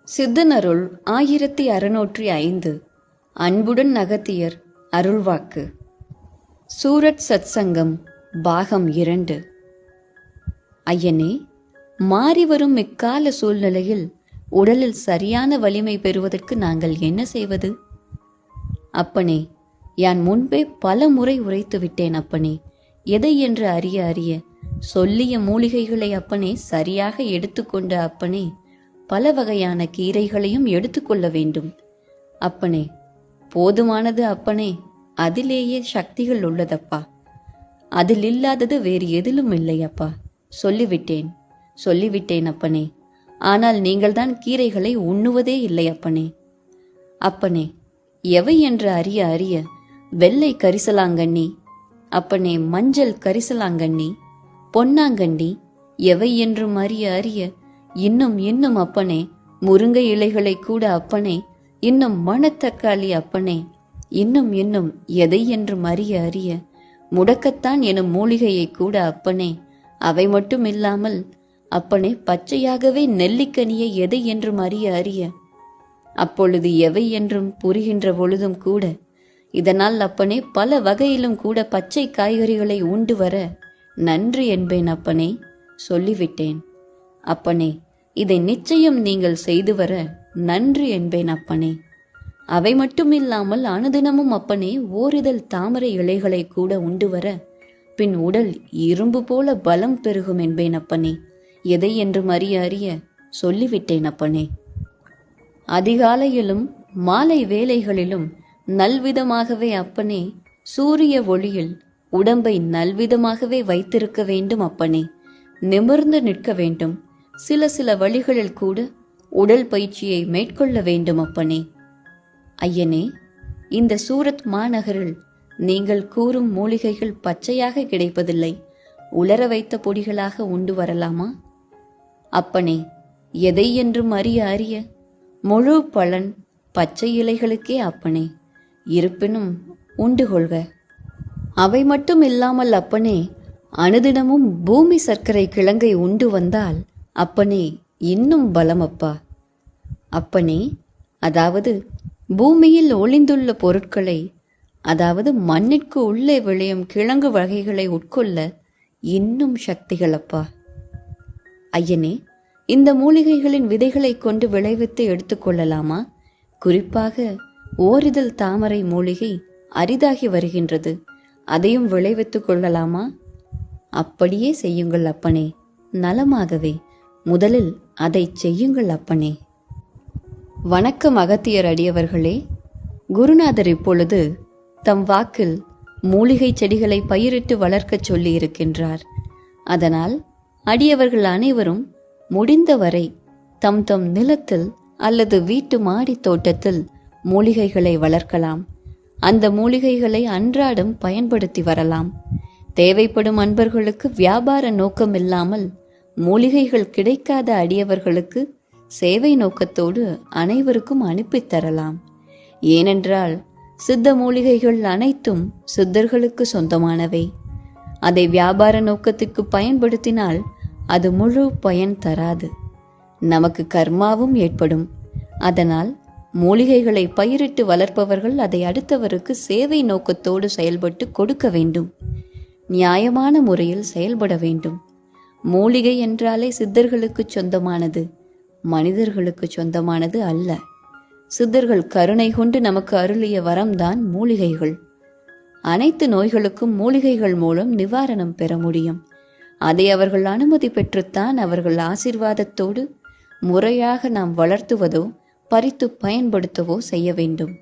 சித்தனருள் 1605. அன்புடன் அகத்தியர் அருள்வாக்கு. சூரத் சத்சங்கம் பாகம் 2. ஐயனே, மாறிவரும் இக்கால சூழ்நிலையில் உடலில் சரியான வலிமை பெறுவதற்கு நாங்கள் என்ன செய்வது? அப்பனே, யான் முன்பே பல முறை உரைத்து விட்டேன் அப்பனே. எதை என்று அறிய அறிய சொல்லிய மூலிகைகளை அப்பனே சரியாக எடுத்துக்கொண்ட அப்பனே, பல வகையான கீரைகளையும் எடுத்துக்கொள்ள வேண்டும் அப்பனே. போதுமானது அப்பனே, அதிலேயே சக்திகள் உள்ளதப்பா. அதில் இல்லாதது வேறு எதிலும் இல்லை அப்பா. சொல்லிவிட்டேன் அப்பனே. ஆனால் நீங்கள்தான் கீரைகளை உண்ணுவதே இல்லை அப்பனே. அப்பனே, எவை என்று அறிய அறிய வெள்ளை கரிசலாங்கண்ணி அப்பனே, மஞ்சள் கரிசலாங்கண்ணி, பொன்னாங்கண்ணி, எவை என்றும் அறிய அறிய இன்னும் அப்பனே, முருங்கை இலைகளை கூட அப்பனே, இன்னும் மணத்தக்காளி அப்பனே, இன்னும் எதை என்றும் அறிய அறிய முடக்கத்தான் எனும் மூலிகையை கூட அப்பனே, அவை மட்டும் இல்லாமல் அப்பனே, பச்சையாகவே நெல்லிக்கனியை எதை என்றும் அறிய அறிய அப்பொழுது எவை என்றும் புரிகின்ற பொழுதும் கூட, இதனால் அப்பனே பல வகையிலும் கூட பச்சை காய்கறிகளை உண்டு வர நன்று என்பேன் அப்பனே. சொல்லிவிட்டேன் அப்பனே. இதை நிச்சயம் நீங்கள் செய்து வர நன்று என்பேன் அப்பனே. அவை மட்டுமில்லாமல் அனுதினமும் அப்பனே ஓரிதழ் தாமரை இலைகளை கூட உண்டு வர பின் உடல் இரும்பு போல பலம் பெருகும் என்பேன் அப்பனே. எதை என்றும் அறிய அறிய சொல்லிவிட்டேன் அப்பனே. அதிகாலையிலும் மாலை வேளைகளிலும் நல்விதமாகவே அப்பனே சூரிய ஒளியில் உடம்பை நல்விதமாகவே வைத்திருக்க வேண்டும் அப்பனே. நிமிர்ந்து நிற்க வேண்டும். சில வழிகளில் கூட உடல் பயிற்சியை மேற்கொள்ள வேண்டும் அப்பனே. ஐயனே, இந்த சூரத் மாநகரில் நீங்கள் கூறும் மூலிகைகள் பச்சையாக கிடைப்பதில்லை. உலர வைத்த பொடிகளாக உண்டு வரலாமா? அப்பனே, எதை என்றும் அறிய அறிய முழு பலன் பச்சை இலைகளுக்கே அப்பனே. இருப்பினும் உண்டு கொள்க. அவை மட்டும் இல்லாமல் அப்பனே, அனுதினமும் பூமி சர்க்கரை கிழங்கை உண்டு வந்தால் அப்பனே இன்னும் பலமப்பா. அப்பனே, அதாவது பூமியில் ஒளிந்துள்ள பொருட்களை, அதாவது மண்ணிற்கு உள்ளே விளையும் கிழங்கு வகைகளை உட்கொள்ள இன்னும் சக்திகளப்பா. ஐயனே, இந்த மூலிகைகளின் விதைகளை கொண்டு விளைவித்து எடுத்துக்கொள்ளலாமா? குறிப்பாக ஓரிதழ் தாமரை மூலிகை அரிதாகி வருகின்றது. அதையும் விளைவித்துக் கொள்ளலாமா? அப்படியே செய்யுங்கள் அப்பனே, நலமாகவே. முதலில் அதை செய்யுங்கள் அப்பனே. வணக்கம் அகத்தியர் அடியவர்களே. குருநாதர் இப்பொழுது தம் வாக்கில் மூலிகை செடிகளை பயிரிட்டு வளர்க்கச் சொல்லி இருக்கின்றார். அதனால் அடியவர்கள் அனைவரும் முடிந்தவரை தம் தம் நிலத்தில் அல்லது வீட்டு மாடி தோட்டத்தில் மூலிகைகளை வளர்க்கலாம். அந்த மூலிகைகளை அன்றாடம் பயன்படுத்தி வரலாம். தேவைப்படும் அன்பர்களுக்கு வியாபார நோக்கம் இல்லாமல், மூலிகைகள் கிடைக்காத அடியவர்களுக்கு சேவை நோக்கத்தோடு அனைவருக்கும் அனுப்பித் தரலாம். ஏனென்றால் சித்த மூலிகைகள் அனைத்தும் சித்தர்களுக்கு சொந்தமானவை. அதை வியாபார நோக்கத்திற்கு பயன்படுத்தினால் அது முழு பயன் தராது. நமக்கு கர்மாவும் ஏற்படும். அதனால் மூலிகைகளை பயிரிட்டு வளர்ப்பவர்கள் அதை அடுத்தவருக்கு சேவை நோக்கத்தோடு செயல்பட்டு கொடுக்க வேண்டும். நியாயமான முறையில் செயல்பட வேண்டும். மூலிகை என்றாலே சித்தர்களுக்கு சொந்தமானது, மனிதர்களுக்கு சொந்தமானது அல்ல. சித்தர்கள் கருணை கொண்டு நமக்கு அருளிய வரம்தான் மூலிகைகள். அனைத்து நோய்களுக்கும் மூலிகைகள் மூலம் நிவாரணம் பெற முடியும். அதை அவர்கள் அனுமதி பெற்றுத்தான் அவர்கள் ஆசீர்வாதத்தோடு முறையாக நாம் வளர்த்துவதோ பறித்து பயன்படுத்தவோ செய்ய வேண்டும்.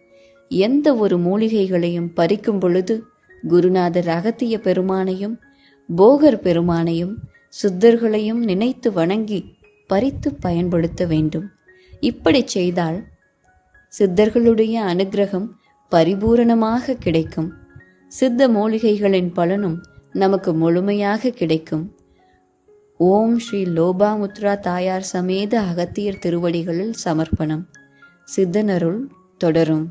எந்த ஒரு மூலிகைகளையும் பறிக்கும் பொழுது குருநாதர் அகத்திய பெருமானையும் போகர் பெருமானையும் சித்தர்களையும் நினைத்து வணங்கி பறித்து பயன்படுத்த வேண்டும். இப்படி செய்தால் சித்தர்களுடைய அனுக்கிரகம் பரிபூரணமாக கிடைக்கும். சித்த மூலிகைகளின் பலனும் நமக்கு முழுமையாக கிடைக்கும். ஓம் ஸ்ரீ லோபாமுத்ரா தாயார் சமேத அகத்தியர் திருவடிகளில் சமர்ப்பணம். சித்தனருள் தொடரும்.